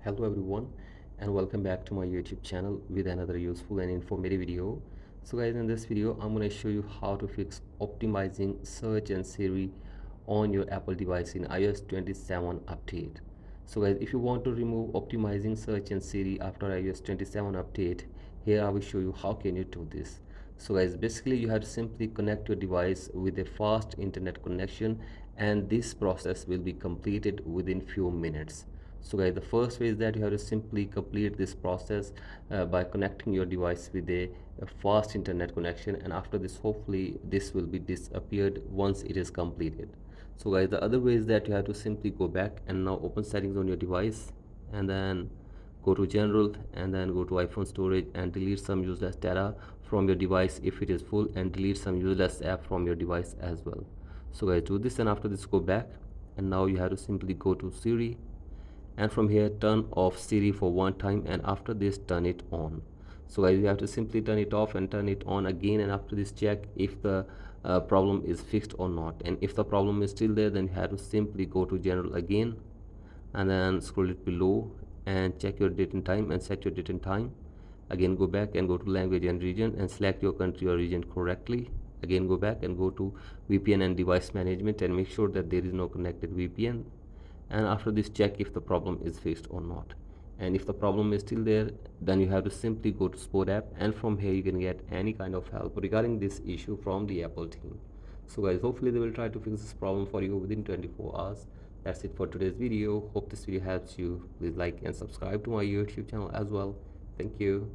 Hello everyone, and welcome back to my YouTube channel with another useful and informative video. So guys, in this video I'm going to show you how to fix optimizing search and Siri on your Apple device in iOS 27 update. So guys, if you want to remove optimizing search and Siri after iOS 27 update, here I will show you how can you do this. So guys, basically you have to simply connect your device with a fast internet connection, and this process will be completed within few minutes. So guys, the first way is that you have to simply complete this process by connecting your device with a fast internet connection, and after this hopefully this will be disappeared once it is completed. So guys, the other way is that you have to simply go back and now open settings on your device, and then go to general, and then go to iPhone storage and delete some useless data from your device if it is full, and delete some useless app from your device as well. So guys, do this, and after this go back, and now you have to simply go to Siri, and from here turn off Siri for one time, and after this turn it on. So guys, you have to simply turn it off and turn it on again, and after this check if the problem is fixed or not, and if the problem is still there, then you have to simply go to general again, and then scroll it below and check your date and time and set your date and time. Again go back and go to language and region and select your country or region correctly. Again go back and go to VPN and device management and make sure that there is no connected VPN, and after this check if the problem is fixed or not. And if the problem is still there, then you have to simply go to support app, and from here you can get any kind of help regarding this issue from the Apple team. So guys, hopefully they will try to fix this problem for you within 24 hours. That's it for today's video. Hope this video helps you. Please like and subscribe to my YouTube channel as well. Thank you.